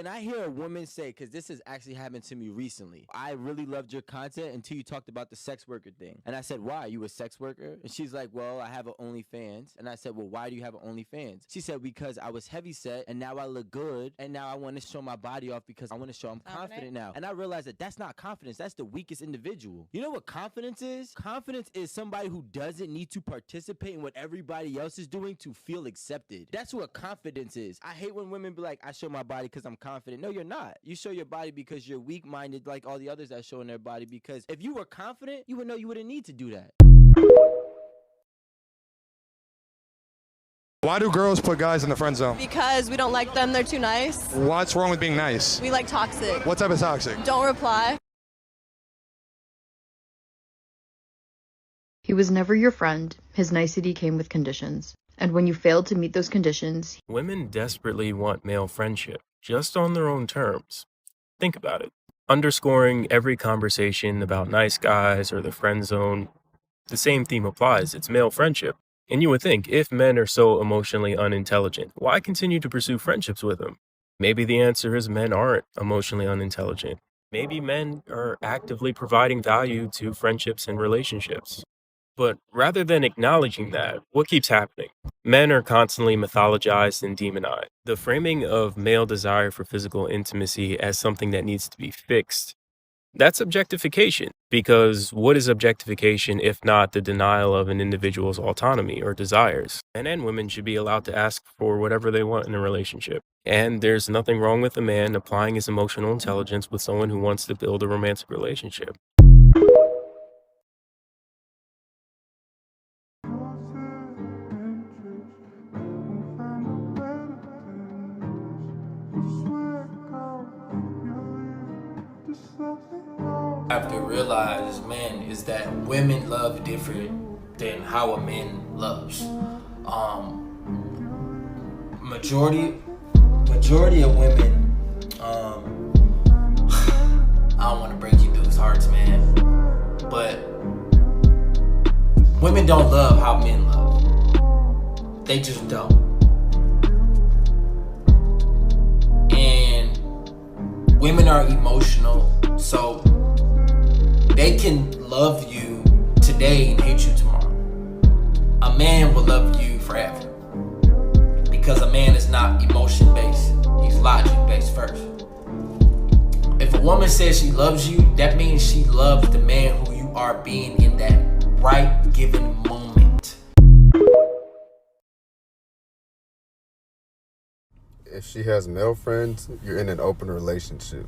And I hear a woman say, because this has actually happened to me recently, I really loved your content until you talked about the sex worker thing. And I said, why? You a sex worker? And she's like, well, I have an OnlyFans. And I said, well, why do you have an OnlyFans? She said, because I was heavy set and now I look good. And now I want to show my body off because I want to show I'm confident now. And I realized that that's not confidence. That's the weakest individual. You know what confidence is? Confidence is somebody who doesn't need to participate in what everybody else is doing to feel accepted. That's what confidence is. I hate when women be like, I show my body because I'm confident. No, you're not. You show your body because you're weak-minded like all the others that show in their body, because if you were confident, you would know you wouldn't need to do that. Why do girls put guys in the friend zone? Because we don't like them, they're too nice. What's wrong with being nice? We like toxic. What type of toxic? Don't reply. He was never your friend. His nicety came with conditions. And when you failed to meet those conditions, women desperately want male friendship, just on their own terms. Think about it. Underscoring every conversation about nice guys or the friend zone, the same theme applies. It's male friendship. And you would think, if men are so emotionally unintelligent, why continue to pursue friendships with them? Maybe the answer is men aren't emotionally unintelligent. Maybe men are actively providing value to friendships and relationships. But rather than acknowledging that, what keeps happening? Men are constantly mythologized and demonized. The framing of male desire for physical intimacy as something that needs to be fixed, that's objectification. Because what is objectification if not the denial of an individual's autonomy or desires? Men and women should be allowed to ask for whatever they want in a relationship. And there's nothing wrong with a man applying his emotional intelligence with someone who wants to build a romantic relationship. Have to realize, man, is that women love different than how a man loves. Majority of women, I don't want to break you dudes' hearts, man, but women don't love how men love. They just don't. And women are emotional, so they can love you today and hate you tomorrow. A man will love you forever. Because a man is not emotion-based. He's logic-based first. If a woman says she loves you, that means she loves the man who you are being in that right given moment. If she has male friends, you're in an open relationship.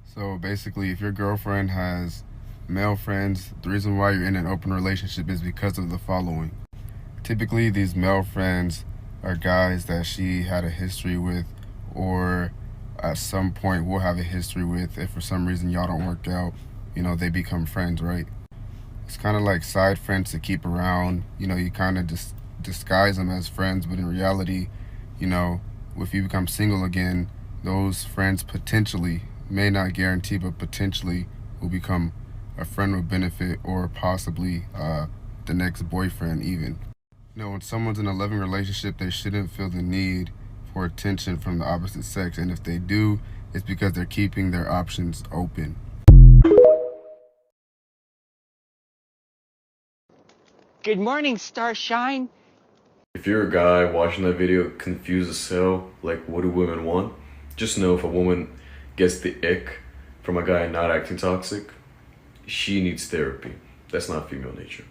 So basically, if your girlfriend has male friends, the reason why you're in an open relationship is because of the following. Typically, these male friends are guys that she had a history with, or at some point will have a history with. If for some reason y'all don't work out, they become friends, right? It's kind of like side friends to keep around. You kind of just disguise them as friends, but in reality, if you become single again, those friends potentially, may not guarantee, but potentially will become a friend with benefit, or possibly the next boyfriend even. When someone's in a loving relationship, they shouldn't feel the need for attention from the opposite sex. And if they do, it's because they're keeping their options open. Good morning, Starshine. If you're a guy watching that video confused as hell, like what do women want? Just know if a woman gets the ick from a guy not acting toxic, she needs therapy. That's not female nature.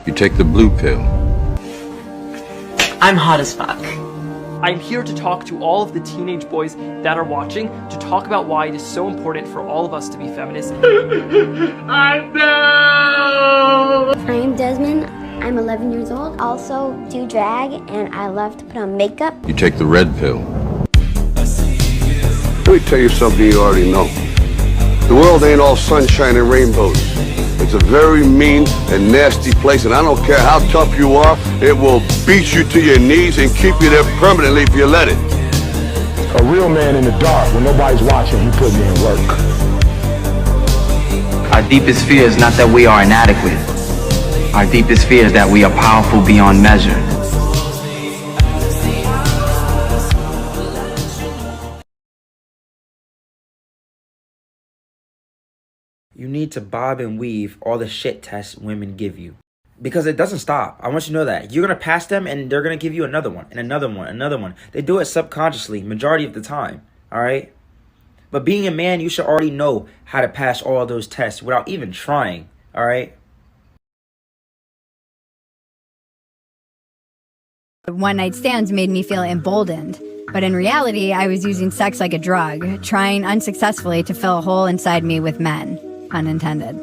You take the blue pill. I'm hot as fuck. I'm here to talk to all of the teenage boys that are watching, to talk about why it is so important for all of us to be feminists. I know! I'm Desmond. I'm 11 years old. Also do drag, and I love to put on makeup. You take the red pill. Let me tell you something you already know. The world ain't all sunshine and rainbows. It's a very mean and nasty place, and I don't care how tough you are, it will beat you to your knees and keep you there permanently if you let it. A real man in the dark, when nobody's watching, he putting in work. Our deepest fear is not that we are inadequate. Our deepest fear is that we are powerful beyond measure. You need to bob and weave all the shit tests women give you. Because it doesn't stop. I want you to know that. You're going to pass them and they're going to give you another one and another one, another one. They do it subconsciously, majority of the time. All right? But being a man, you should already know how to pass all those tests without even trying. All right? One-night stands made me feel emboldened. But in reality, I was using sex like a drug, trying unsuccessfully to fill a hole inside me with men. Pun intended.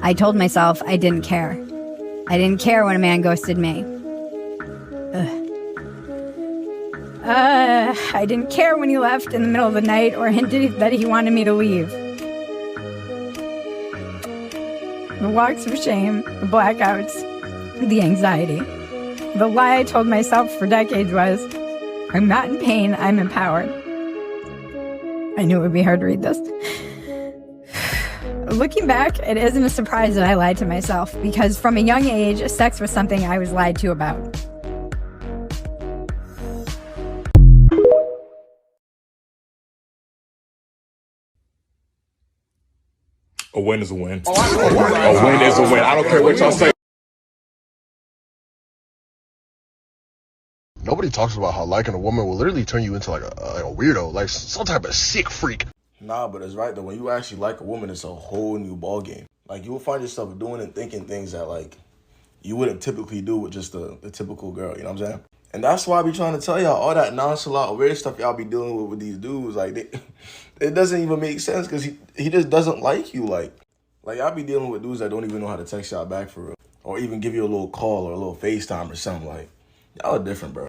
I told myself I didn't care. I didn't care when a man ghosted me. I didn't care when he left in the middle of the night or hinted that he wanted me to leave. The walks of shame, the blackouts, the anxiety. The lie I told myself for decades was, I'm not in pain, I'm empowered. I knew it would be hard to read this. Looking back, it isn't a surprise that I lied to myself, because from a young age, sex was something I was lied to about. A win is a win. A win is a win. I don't care what y'all say. Nobody talks about how liking a woman will literally turn you into like a weirdo, like some type of sick freak. Nah, but it's right though. When you actually like a woman, it's a whole new ball game. Like you will find yourself doing and thinking things that like you wouldn't typically do with just the typical girl. You know what I'm saying? And that's why I be trying to tell y'all all that nonchalant weird stuff y'all be dealing with these dudes. Like it doesn't even make sense because he just doesn't like you. Like y'all be dealing with dudes that don't even know how to text y'all back for real, or even give you a little call or a little FaceTime or something. Like y'all are different, bro.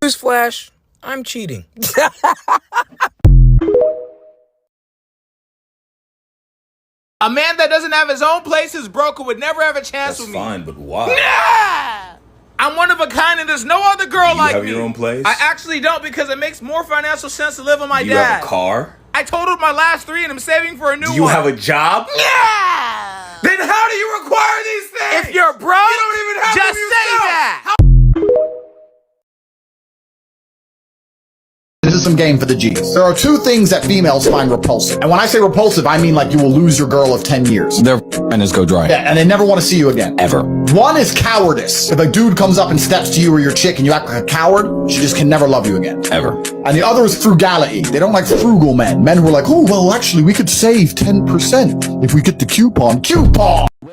Newsflash, I'm cheating. A man that doesn't have his own place is broke and would never have a chance with me. That's fine, but why? Nah! I'm one of a kind and there's no other girl like me. You have your own place? I actually don't because it makes more financial sense to live with my dad. You have a car? I totaled my last 3 and I'm saving for a new one. Do you have a job? Yeah! Then how do you require these things? If you're broke, you don't even have just them say yourself. that. This is some game for the G's. There are 2 things that females find repulsive. And when I say repulsive, I mean like you will lose your girl of 10 years. Their antennas go dry. Yeah, and they never want to see you again. Ever. One is cowardice. If a dude comes up and steps to you or your chick and you act like a coward, she just can never love you again. Ever. And the other is frugality. They don't like frugal men. Men who are like, oh, well, actually, we could save 10% if we get the coupon. Coupon!